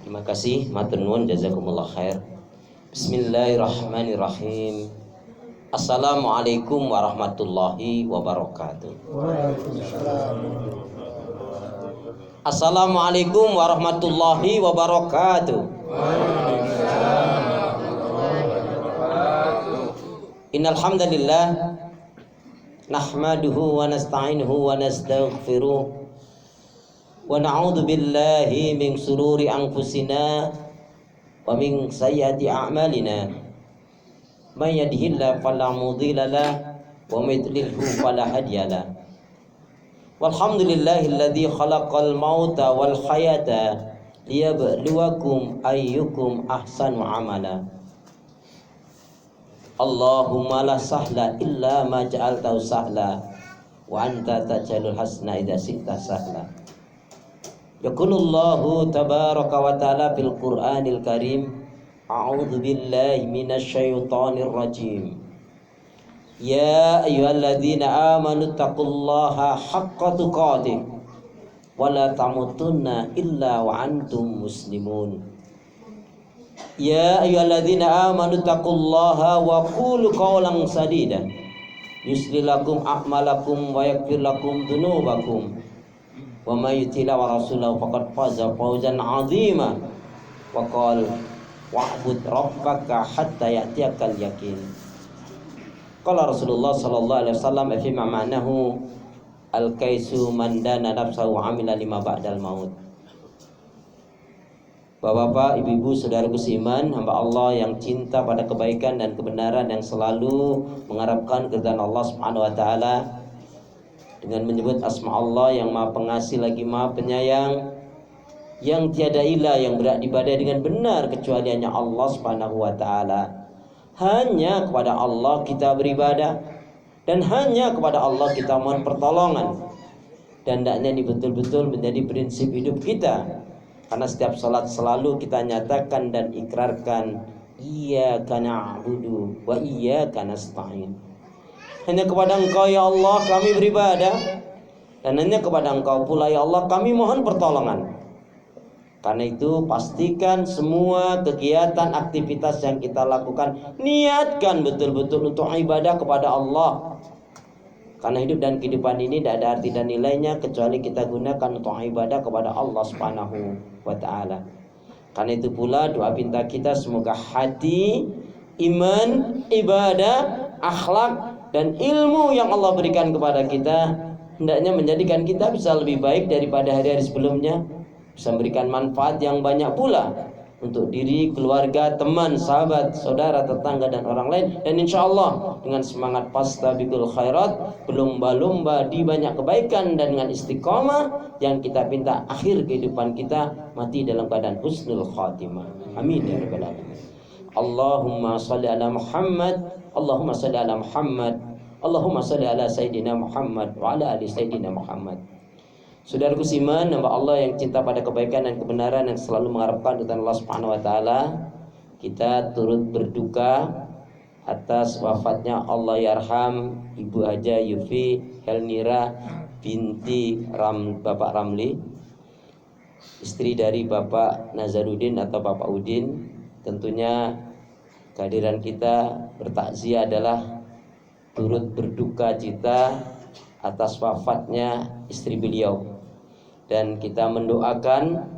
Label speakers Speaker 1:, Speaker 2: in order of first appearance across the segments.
Speaker 1: Terima kasih, matur nuwun, jazakumullah khair. Bismillahirrahmanirrahim. Assalamualaikum warahmatullahi wabarakatuh. Assalamualaikum warahmatullahi wabarakatuh. Innal hamdalillah nahmaduhu wa nasta'inuhu wa nastaghfiruh wa na'udzu billahi min shururi anfusina wa min sayyiati a'malina. May yahdihillahu fala mudilla lahu wa may yudlilhu fala hadiya lahu. Walhamdulillahilladzi khalaqal mauta wal hayata liyabluwakum ayyukum ahsanu amala. Allahumma la sahla illa ma ja'altahu sahla wa anta taj'alul hasna idza syi'ta sahla. Yaqulullahu tabaraka wa ta'ala fil Qur'anil Karim, a'udzu billahi minasy syaithanir rajim. Ya ayyuhalladzina amanu taqullaha haqqa tuqatih wa la tamutunna illa wa antum muslimun. Ya ayyuhalladzina amanu taqullaha wa qulu qawlan sadida yusli lakum a'malakum wa yaghfir lakum dzunubakum wa may yuti'illah wa rasulahu faqad faza fawzan 'azima. Wa qala wa'bud rabbaka hatta ya'tiyakal yaqin. Qala Rasulullah sallallahu alaihi wasallam fi ma'nahu al-kaisu man dana nafsahu 'amila lima ba'dal maut. Bapak-bapak, ibu-ibu, saudaraku seiman, hamba Allah yang cinta pada kebaikan dan kebenaran, yang selalu mengharapkan keridhaan Allah Subhanahu wa taala dengan menyebut asma Allah yang Maha Pengasih lagi Maha Penyayang, yang tiada ilah yang berhak diibadahi dengan benar kecuali hanya Allah Subhanahu wa taala. Hanya kepada Allah kita beribadah dan hanya kepada Allah kita mohon pertolongan. Dan hendaknya ini betul-betul menjadi prinsip hidup kita. Karena setiap salat selalu kita nyatakan dan ikrarkan, iyyaka na'budu wa iyyaka nasta'in. Hanya kepada Engkau ya Allah kami beribadah, dan hanya kepada Engkau pula ya Allah kami mohon pertolongan. Karena itu pastikan semua kegiatan aktivitas yang kita lakukan niatkan betul-betul untuk ibadah kepada Allah. Karena hidup dan kehidupan ini tidak ada arti dan nilainya kecuali kita gunakan untuk ibadah kepada Allah Subhanahu wa taala. Karena itu pula doa pinta kita semoga hati, iman, ibadah, akhlak dan ilmu yang Allah berikan kepada kita hendaknya menjadikan kita bisa lebih baik daripada hari-hari sebelumnya, bisa memberikan manfaat yang banyak pula untuk diri, keluarga, teman, sahabat, saudara, tetangga dan orang lain. Dan insya Allah dengan semangat fastabiqul khairat, berlomba-lomba di banyak kebaikan, dan dengan istiqomah yang kita pinta akhir kehidupan kita mati dalam keadaan husnul khatimah. Amin ya rabbal alamin. Allahumma shalli ala Muhammad, Allahumma shalli ala Muhammad, Allahumma shalli ala Sayyidina Muhammad wa ala ali Sayyidina Muhammad. Saudaraku seiman, hamba Allah yang cinta pada kebaikan dan kebenaran, yang selalu mengharapkan keridhaan Allah Subhanahu wa taala, kita turut berduka atas wafatnya Allah yarham Ibu Haja Yufi Helnira binti Bapak Ramli, istri dari Bapak Nazaruddin atau Bapak Udin. Tentunya kehadiran kita bertakziah adalah turut berduka cita atas wafatnya istri beliau. Dan kita mendoakan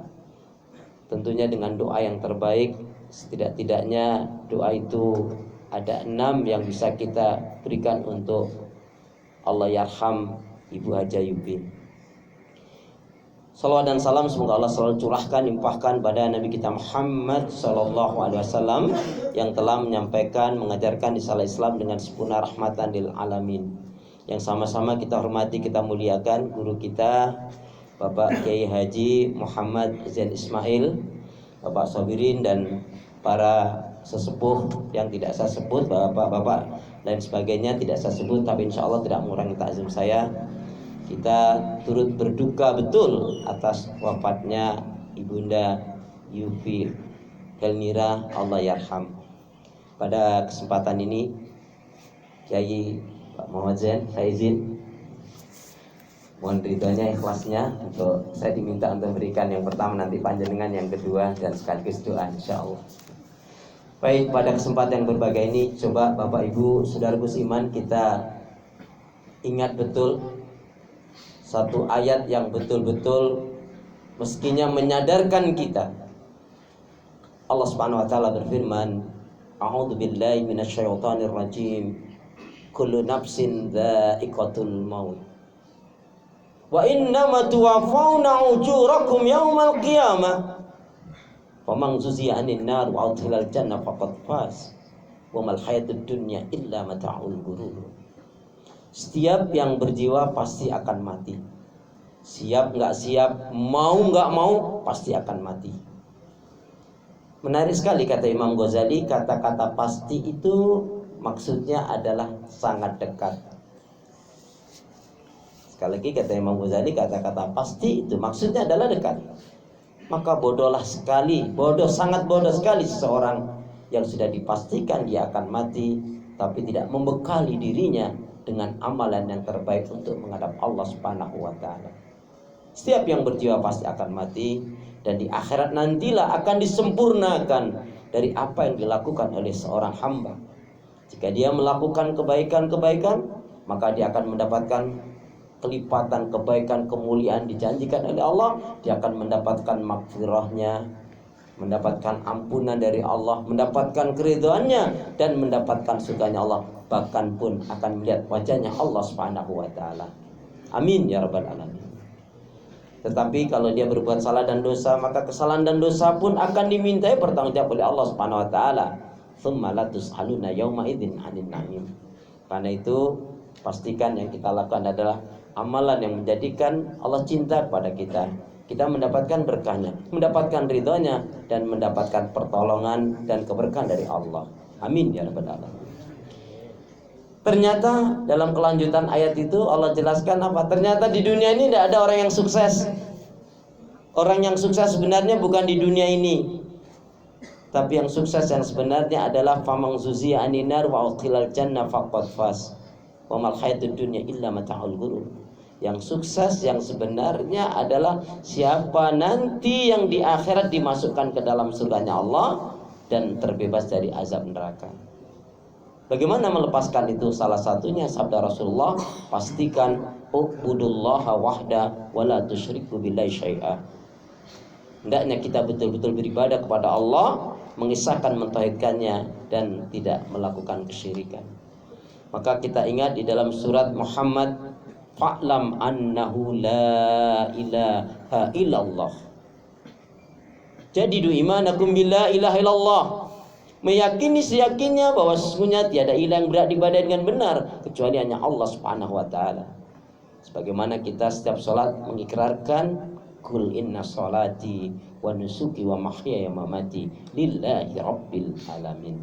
Speaker 1: tentunya dengan doa yang terbaik. Setidak-tidaknya doa itu ada 6 yang bisa kita berikan untuk Allah yarham Ibu Haja Yufi. Salawat dan salam semoga Allah selalu curahkan, limpahkan pada Nabi kita Muhammad sallallahu alaihi wasallam yang telah menyampaikan, mengajarkan risalah Islam dengan sempurna rahmatan lil alamin. Yang sama-sama kita hormati, kita muliakan guru kita Bapak Kiai Haji Muhammad Zain Ismail, Bapak Sabirin, dan para sesepuh yang tidak saya sebut, bapak-bapak dan sebagainya tidak saya sebut, tapi insya Allah tidak mengurangi takzim saya. Kita turut berduka betul atas wafatnya Ibunda Yufi Helnira, Allah yarham. Pada kesempatan ini Kiai Pak Muhammad Zain, saya izin Mohon ridhonya, ikhlasnya untuk saya diminta untuk memberikan yang pertama, nanti panjenengan yang kedua, dan sekaligus doa insyaallah. Baik, pada kesempatan yang berbahagia ini coba Bapak Ibu saudaraku seiman kita ingat betul satu ayat yang betul-betul mestinya menyadarkan kita. Allah Subhanahu wa taala berfirman, A'udzu billahi minasyaitonir rajim. Kullu nafsin dha'iqatul maut. Wa innama tuwaffawna ujurakum yaumal qiyamah. Faman zuziya 'anil nar wa udkhilal jannah faqad faz. Wa mal hayatud dunya illa mata'ul ghurur. Setiap yang berjiwa pasti akan mati. Siap nggak siap, mau nggak mau, pasti akan mati. Menarik sekali kata Imam Ghazali, kata-kata pasti itu maksudnya adalah sangat dekat. Sekali lagi kata Imam Ghazali, kata-kata pasti itu maksudnya adalah dekat. Maka sangat bodoh sekali seseorang yang sudah dipastikan dia akan mati, tapi tidak membekali dirinya dengan amalan yang terbaik untuk menghadap Allah Subhanahu wa taala. Setiap yang berjiwa pasti akan mati, dan di akhirat nantilah akan disempurnakan dari apa yang dilakukan oleh seorang hamba. Jika dia melakukan kebaikan-kebaikan, maka dia akan mendapatkan kelipatan kebaikan, kemuliaan dijanjikan oleh Allah. Dia akan mendapatkan maghfirahnya, mendapatkan ampunan dari Allah, mendapatkan keridhaannya, dan mendapatkan surganya Allah. Bahkan pun akan melihat wajahnya Allah Subhanahu wa taala. Amin ya rabbal alamin. Tetapi kalau dia berbuat salah dan dosa, maka kesalahan dan dosa pun akan dimintai pertanggungjawab oleh Allah Subhanahu wa taala. Tsumma la tus'aluna yauma idzin 'anil na'im. Karena itu pastikan yang kita lakukan adalah amalan yang menjadikan Allah cinta kepada kita. Kita mendapatkan berkahnya, mendapatkan ridhonya, dan mendapatkan pertolongan dan keberkahan dari Allah. Amin ya rabbal alamin. Ternyata dalam kelanjutan ayat itu Allah jelaskan apa? Ternyata di dunia ini tidak ada orang yang sukses. Orang yang sukses sebenarnya bukan di dunia ini, tapi yang sukses yang sebenarnya adalah famang zuziya aninar wa udkhilal jannah faqad faz. Wa mal hayatud dunya illa mata'ul ghurur. Yang sukses yang sebenarnya adalah siapa nanti yang di akhirat dimasukkan ke dalam surganya Allah dan terbebas dari azab neraka. Bagaimana melepaskan itu? Salah satunya sabda Rasulullah, pastikan ubudullaha wahda wa la tusyriku billahi syai'a. Hendaknya kita betul-betul beribadah kepada Allah, mengisahkan, mentauhidkannya, dan tidak melakukan kesyirikan. Maka kita ingat di dalam surat Muhammad, fa'lam annahu la ilaha illallah. Jadidu imanakum bila ilaha illallah. Meyakini seyakinnya bahwa sesungguhnya tiada ilah yang berhak diibadahi dengan benar kecuali hanya Allah Subhanahu wa taala. Sebagaimana kita setiap salat mengikrarkan kul inna salati wa nusuki wa mahyaya wa mamati lillahi rabbil alamin.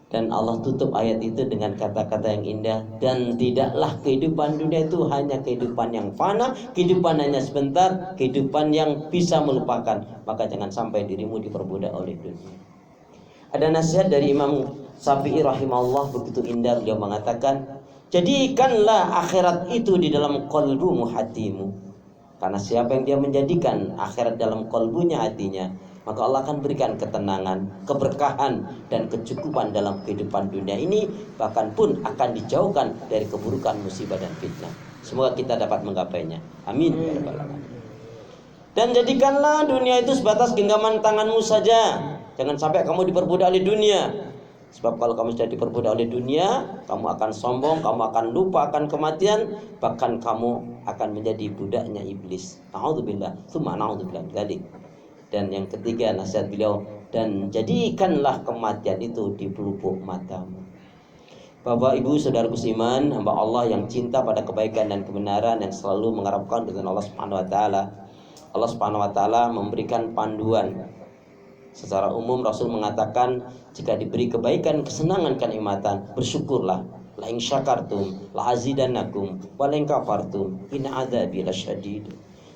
Speaker 1: Dan Allah tutup ayat itu dengan kata-kata yang indah, dan tidaklah kehidupan dunia itu hanya kehidupan yang fana, kehidupan hanya sebentar, kehidupan yang bisa melupakan. Maka jangan sampai dirimu diperbudak oleh dunia. Ada nasihat dari Imam Syafi'i rahimahullah begitu indah. Beliau mengatakan, jadikanlah akhirat itu di dalam qalbumu, hatimu. Karena siapa yang dia menjadikan akhirat dalam qalbunya, hatinya, maka Allah akan berikan ketenangan, keberkahan, dan kecukupan dalam kehidupan dunia ini. Bahkan pun akan dijauhkan dari keburukan, musibah, dan fitnah. Semoga kita dapat menggapainya. Amin ya rabbal alamin. Dan jadikanlah dunia itu sebatas genggaman tanganmu saja. Jangan sampai kamu diperbudak oleh dunia. Sebab kalau kamu sudah diperbudak oleh dunia, kamu akan sombong, kamu akan lupa akan kematian, bahkan kamu akan menjadi budaknya iblis. Na'udzubillah, tsumma na'udzubillah dzalik. Dan yang ketiga nasihat beliau, dan jadikanlah kematian itu di pelupuk matamu. Bapak Ibu saudaraku seiman, hamba Allah yang cinta pada kebaikan dan kebenaran, yang selalu mengharapkan dengan Allah Subhanahu wa taala. Allah Subhanahu wa taala memberikan panduan. Secara umum Rasul mengatakan, jika diberi kebaikan, kesenangan, kenikmatan, bersyukurlah. La in syakartum la azidannakum wa la in kafartum inna adzabi lasyadid.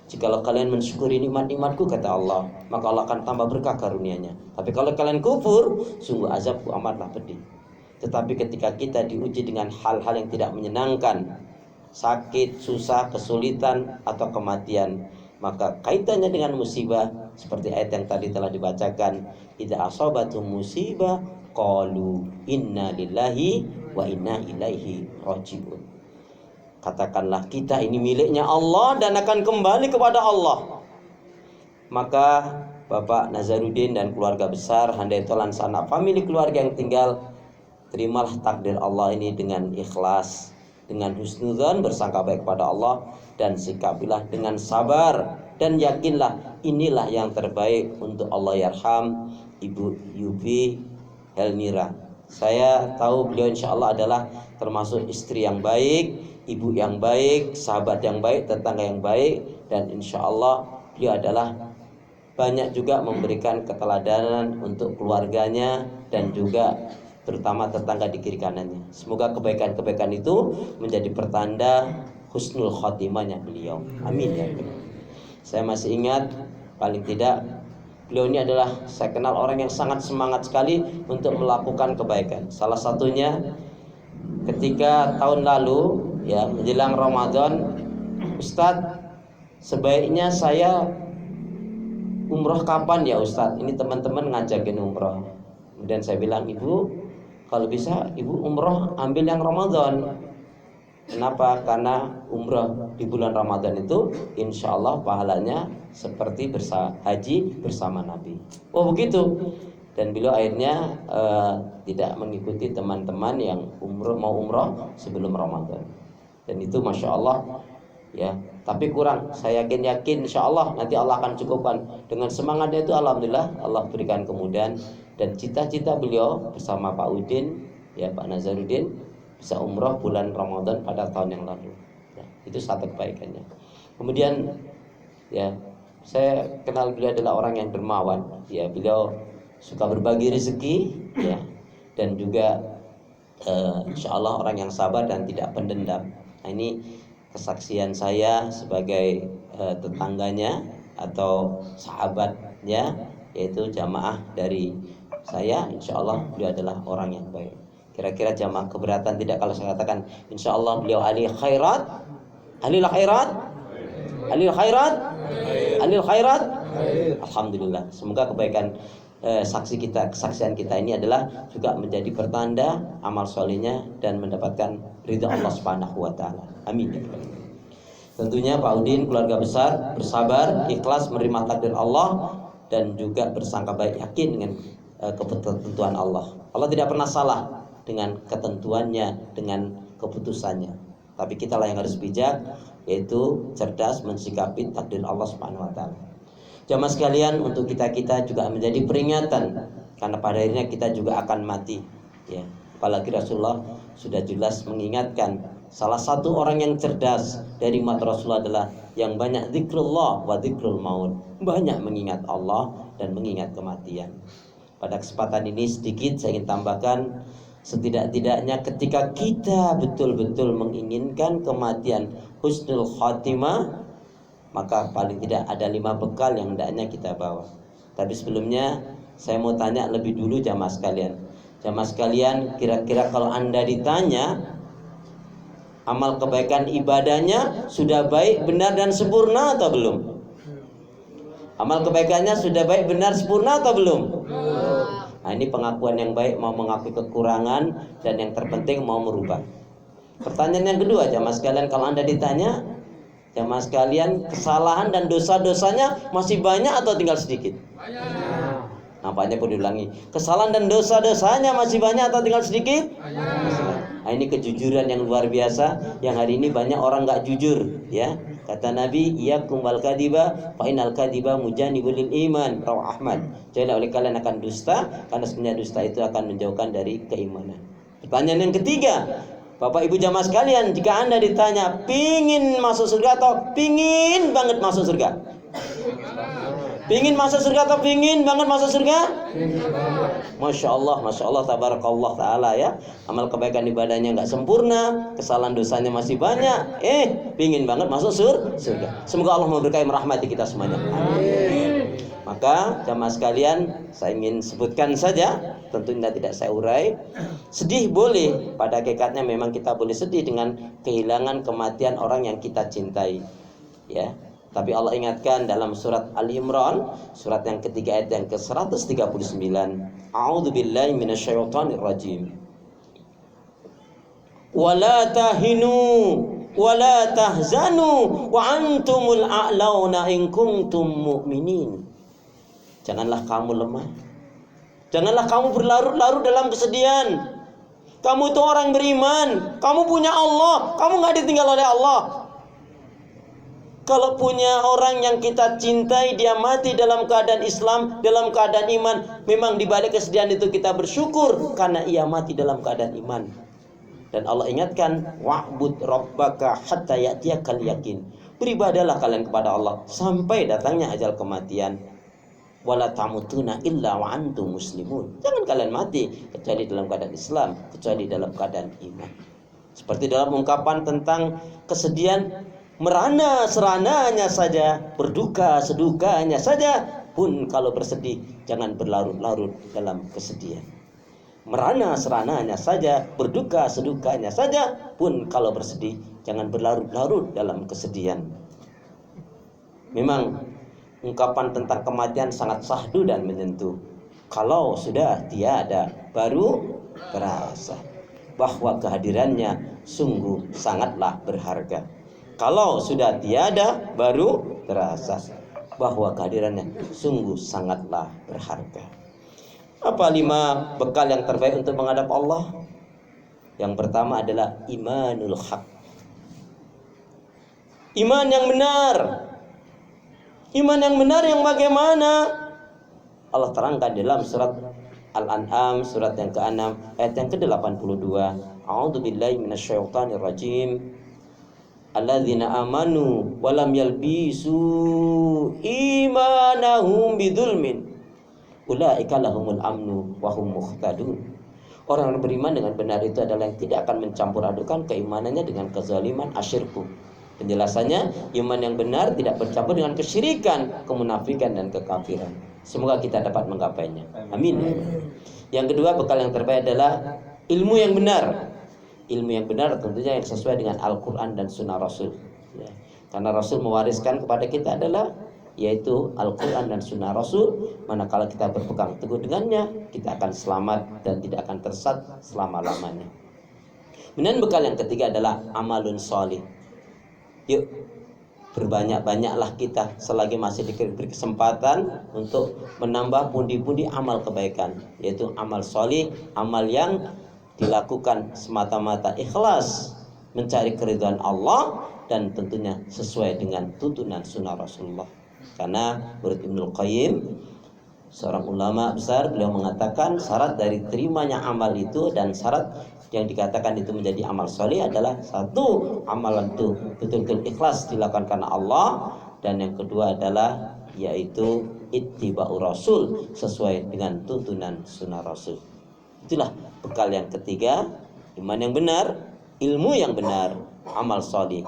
Speaker 1: Jikalau kalian mensyukuri nikmat-nikmatku, kata Allah, maka Allah akan tambah berkah karunia-Nya. Tapi kalau kalian kufur, sungguh azabku amatlah pedih. Tetapi ketika kita diuji dengan hal-hal yang tidak menyenangkan, sakit, susah, kesulitan, atau kematian, maka kaitannya dengan musibah seperti ayat yang tadi telah dibacakan, idza asabatum musibah qalu inna lillahi wa inna ilaihi rajiun. Katakanlah kita ini miliknya Allah dan akan kembali kepada Allah. Maka Bapak Nazaruddin dan keluarga besar Handaytolan Sana, famili keluarga yang tinggal, terimalah takdir Allah ini dengan ikhlas, dengan husnudzon, bersangka baik kepada Allah, dan sikapilah dengan sabar dan yakinlah inilah yang terbaik untuk Allah yarham Ibu Yubi Helmira. Saya tahu beliau insya Allah adalah termasuk istri yang baik, ibu yang baik, sahabat yang baik, tetangga yang baik, dan insya Allah beliau adalah banyak juga memberikan keteladanan untuk keluarganya dan juga terutama tetangga di kiri kanannya. Semoga kebaikan-kebaikan itu menjadi pertanda husnul khotimahnya beliau. Amin ya. Saya masih ingat, paling tidak beliau ini adalah, saya kenal orang yang sangat semangat sekali untuk melakukan kebaikan. Salah satunya ketika tahun lalu ya menjelang Ramadan, Ustadz, sebaiknya saya umroh kapan ya Ustadz? Ini teman-teman ngajakin umroh. Kemudian saya bilang, Ibu, kalau bisa Ibu umroh ambil yang Ramadan. Kenapa? Karena umroh di bulan Ramadan itu insya Allah pahalanya seperti haji bersama Nabi. Oh begitu. Dan beliau akhirnya tidak mengikuti teman-teman yang mau umroh sebelum Ramadan. Dan itu Masya Allah ya. Tapi kurang, saya yakin insya Allah nanti Allah akan cukupkan. Dengan semangatnya itu alhamdulillah Allah berikan kemudahan. Dan cita-cita beliau bersama Pak Udin ya, Pak Nazaruddin, bisa umroh bulan Ramadan pada tahun yang lalu ya, itu satu kebaikannya. Kemudian ya, saya kenal beliau adalah orang yang dermawan ya, beliau suka berbagi rezeki ya, dan juga insya Allah orang yang sabar dan tidak pendendam. Nah, ini kesaksian saya sebagai tetangganya atau sahabatnya, yaitu jamaah dari saya. Insya Allah beliau adalah orang yang baik. Kira-kira jamaah keberatan tidak kalau saya katakan insya Allah beliau ahli khairat, ahli khairat, ahli khairat, ahli khairat. Alhamdulillah. Semoga kebaikan kesaksian kita ini adalah juga menjadi pertanda amal solehnya dan mendapatkan ridha Allah Subhanahu wa taala. Amin. Tentunya Pak Udin keluarga besar bersabar, ikhlas menerima takdir Allah dan juga bersangka baik, yakin dengan ketentuan Allah. Allah tidak pernah salah dengan ketentuannya, dengan keputusannya. Tapi kitalah yang harus bijak, yaitu cerdas mensikapi takdir Allah Subhanahu wa taala. Jamaah sekalian, untuk kita juga menjadi peringatan, karena pada akhirnya kita juga akan mati ya. Apalagi Rasulullah sudah jelas mengingatkan, salah satu orang yang cerdas dari umat Rasulullah adalah yang banyak zikrullah wa zikrul maut, banyak mengingat Allah dan mengingat kematian. Pada kesempatan ini sedikit saya ingin tambahkan, setidak-tidaknya ketika kita betul-betul menginginkan kematian husnul khatimah, maka paling tidak ada 5 bekal yang hendaknya kita bawa. Tapi sebelumnya saya mau tanya lebih dulu jamaah sekalian. Jamaah sekalian, kira-kira kalau Anda ditanya amal kebaikan ibadahnya sudah baik, benar dan sempurna atau belum? Amal kebaikannya sudah baik, benar, sempurna atau belum? Nah, ini pengakuan yang baik, mau mengakui kekurangan, dan yang terpenting mau merubah. Pertanyaan yang kedua jamaah sekalian, kalau Anda ditanya, jamaah sekalian, kesalahan dan dosa-dosanya masih banyak atau tinggal sedikit? Nampaknya perlu diulangi. Kesalahan dan dosa-dosanya masih banyak atau tinggal sedikit? Nah, ini kejujuran yang luar biasa, yang hari ini banyak orang gak jujur ya. Kata Nabi, iyyakum wal kadiba fa innal kadiba mujanibul iman, rawah Ahmad. Janganlah oleh kalian akan dusta, karena sebenarnya dusta itu akan menjauhkan dari keimanan. Pertanyaan yang ketiga, Bapak Ibu jamaah sekalian, jika Anda ditanya pingin masuk surga atau pingin banget masuk surga? Pingin masuk surga atau pingin banget masuk surga? Masya Allah, tabarakallah ta'ala ya. Amal kebaikan ibadahnya nggak sempurna, kesalahan dosanya masih banyak. Pingin banget masuk surga. Semoga Allah memberkahi merahmati kita semuanya. Amin. Maka jamaah sekalian, saya ingin sebutkan saja, tentunya tidak saya urai. Sedih boleh, pada hakikatnya memang kita boleh sedih dengan kehilangan kematian orang yang kita cintai. Ya. Tapi Allah ingatkan dalam surat Al-Imran, surat yang ketiga ayat yang ke-139. A'udzubillahi minasyaitonirrajim. Wala tahinu wala tahzanu wa antumul a'launa in kuntum mu'minin. Janganlah kamu lemah. Janganlah kamu berlarut-larut dalam kesedihan. Kamu itu orang beriman, kamu punya Allah, kamu nggak ditinggal oleh Allah. Kalau punya orang yang kita cintai, dia mati dalam keadaan Islam, dalam keadaan iman, memang di balik kesedihan itu kita bersyukur karena ia mati dalam keadaan iman. Dan Allah ingatkan, wa'bud rabbaka hatta ya'tiyakal yakin. Beribadahlah kalian kepada Allah sampai datangnya ajal kematian. Wala tamutuna illa wa antum muslimun. Jangan kalian mati kecuali dalam keadaan Islam, kecuali dalam keadaan iman. Seperti dalam ungkapan tentang kesedihan, merana serananya saja, berduka sedukanya saja, pun kalau bersedih jangan berlarut-larut dalam kesedihan. Merana serananya saja, berduka sedukanya saja, pun kalau bersedih jangan berlarut-larut dalam kesedihan. Memang ungkapan tentang kematian sangat sahdu dan menyentuh. Kalau sudah tiada, baru terasa bahwa kehadirannya sungguh sangatlah berharga. Kalau sudah tiada, baru terasa bahwa kehadirannya sungguh sangatlah berharga. Apa 5 bekal yang terbaik untuk menghadap Allah? Yang pertama adalah imanul haq. Iman yang benar. Iman yang benar yang bagaimana? Allah terangkan dalam surat Al-An'am, surat yang ke-6, ayat yang ke-82. A'udzubillahi minasyaitonirrajim. Alladzina amanu walam yalbisu imanahum bidzulmin ulaika lahumul amnu wa hum muhtadun. Orang yang beriman dengan benar itu adalah yang tidak akan mencampur adukan keimanannya dengan kezaliman, asyirku. Penjelasannya, iman yang benar tidak bercampur dengan kesyirikan, kemunafikan dan kekafiran. Semoga kita dapat menggapainya. Amin. Yang kedua, bekal yang terbaik adalah ilmu yang benar. Ilmu yang benar tentunya yang sesuai dengan Al-Quran dan Sunnah Rasul ya. Karena Rasul mewariskan kepada kita adalah yaitu Al-Quran dan Sunnah Rasul. Manakala kita berpegang teguh dengannya, kita akan selamat dan tidak akan tersesat selama-lamanya. Kemudian bekal yang ketiga adalah amalun sholih. Yuk berbanyak-banyaklah kita selagi masih diberi kesempatan untuk menambah pundi-pundi amal kebaikan, yaitu amal sholih, amal yang dilakukan semata-mata ikhlas mencari keridhaan Allah dan tentunya sesuai dengan tuntunan sunnah Rasulullah. Karena menurut Ibnul Qayyim, seorang ulama besar, beliau mengatakan syarat dari terimanya amal itu dan syarat yang dikatakan itu menjadi amal soleh adalah satu, amalan itu betul-betul ikhlas dilakukan karena Allah, dan yang kedua adalah yaitu ittiba'u Rasul, sesuai dengan tuntunan sunnah Rasul. Itulah bekal yang ketiga, iman yang benar, ilmu yang benar, amal soleh.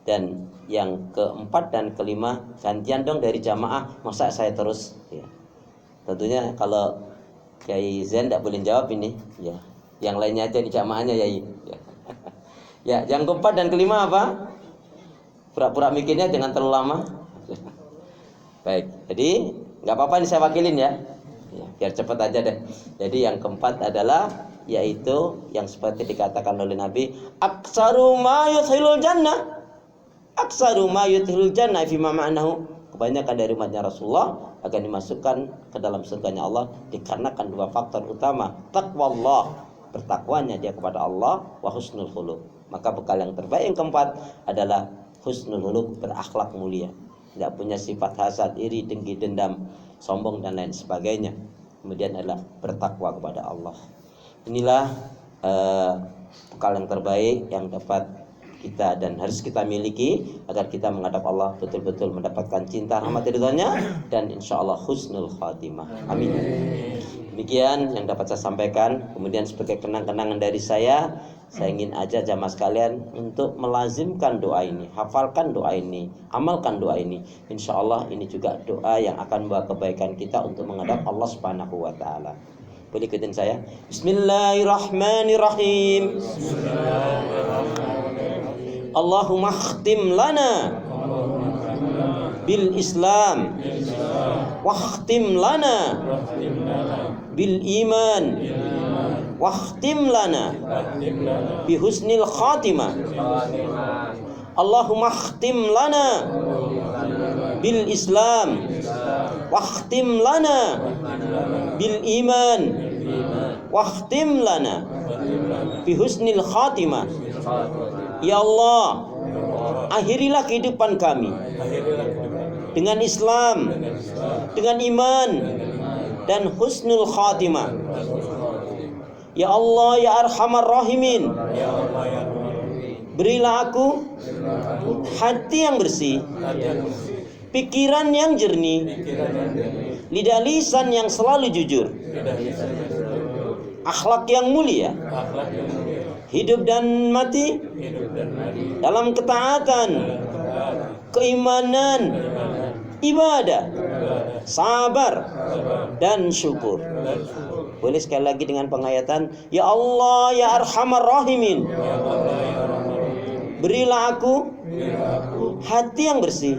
Speaker 1: Dan yang keempat dan kelima, gantian dong dari jamaah, masa saya terus ya. Tentunya kalau Kiai Zen tidak boleh jawab ini ya. Yang lainnya aja di jamaahnya ya. Ya, yang keempat dan kelima apa? Pura-pura mikirnya jangan terlalu lama. Baik, jadi nggak apa-apa ini saya wakilin ya. Biar cepat aja deh. Jadi yang keempat adalah yaitu yang seperti dikatakan oleh Nabi, aksaru ma yudkhilul jannah. Aksaru ma yudkhilul jannah fi ma ma'nahu. Kebanyakan dari umatnya Rasulullah akan dimasukkan ke dalam surganya Allah dikarenakan dua faktor utama, taqwallah, bertakwanya dia kepada Allah, wa husnul khuluq. Maka bekal yang terbaik yang keempat adalah husnul khuluq, berakhlak mulia, tidak punya sifat hasad, iri, dengki, dendam, sombong dan lain sebagainya. Kemudian adalah bertakwa kepada Allah. Inilah bekal yang terbaik yang dapat kita dan harus kita miliki agar kita menghadap Allah betul-betul mendapatkan cinta rahmat ridhonya dan insyaallah husnul khatimah. Amin. Demikian yang dapat saya sampaikan. Kemudian sebagai kenang-kenangan dari saya ingin ajak jamaah sekalian untuk melazimkan doa ini, hafalkan doa ini, amalkan doa ini. Insyaallah ini juga doa yang akan membawa kebaikan kita untuk menghadap Allah Subhanahu wa taala. Boleh ikutin saya? Bismillahirrahmanirrahim. Allahumma khtim lana bil Islam wa khtim lana bil iman wa khtim lana bi husnil khatimah. Allahumma khtim lana bil Islam wa khtim lana bil iman wa khtim lana bi husnil khatimah. Ya Allah, akhirilah kehidupan kami dengan Islam, dengan iman dan husnul khatimah. Ya Allah, ya Arhamar Rahimin, berilah aku hati yang bersih, pikiran yang jernih, lidah lisan yang selalu jujur, akhlak yang mulia, hidup dan mati dalam ketaatan, keimanan, ibadah, sabar dan syukur. Boleh sekali lagi dengan penghayatan. Ya Allah, ya Arhamar Rahimin, berilah aku hati yang bersih,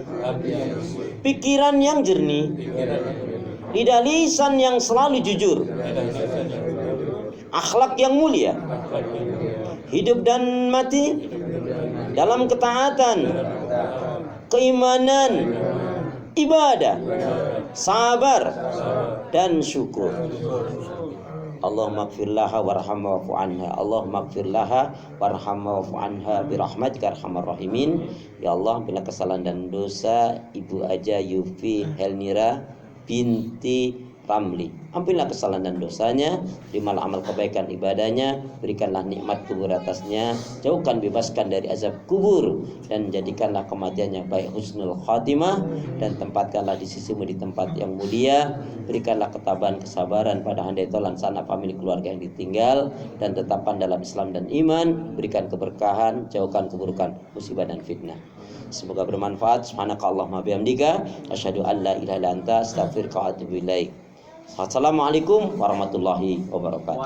Speaker 1: pikiran yang jernih, lidah lisan yang selalu jujur, akhlak yang mulia, hidup dan mati dalam ketaatan, keimanan, ibadah, sabar dan syukur. Allahumma ighfir laha warhamha wa'fu anha. Allahumma ighfir laha warhamha wa'fu anha birahmatika arhamar rahimin. Ya Allah, bila kesalahan dan dosa Ibu Aja Yufi Helnira binti Ramli, ampunilah kesalahan dan dosanya, terimalah amal kebaikan ibadahnya, berikanlah nikmat kubur atasnya, jauhkan bebaskan dari azab kubur, dan jadikanlah kematiannya baik husnul khatimah, dan tempatkanlah di sisimu di tempat yang mulia. Berikanlah ketabahan kesabaran pada handai tolan sanak famili keluarga yang ditinggal, dan tetapkan dalam Islam dan iman. Berikan keberkahan, jauhkan keburukan, musibah dan fitnah. Semoga bermanfaat. Subhanakallahumma bihamdika asyhadu an la ilaha illa anta astaghfiruka wa atubu ilaik. Assalamualaikum warahmatullahi wabarakatuh.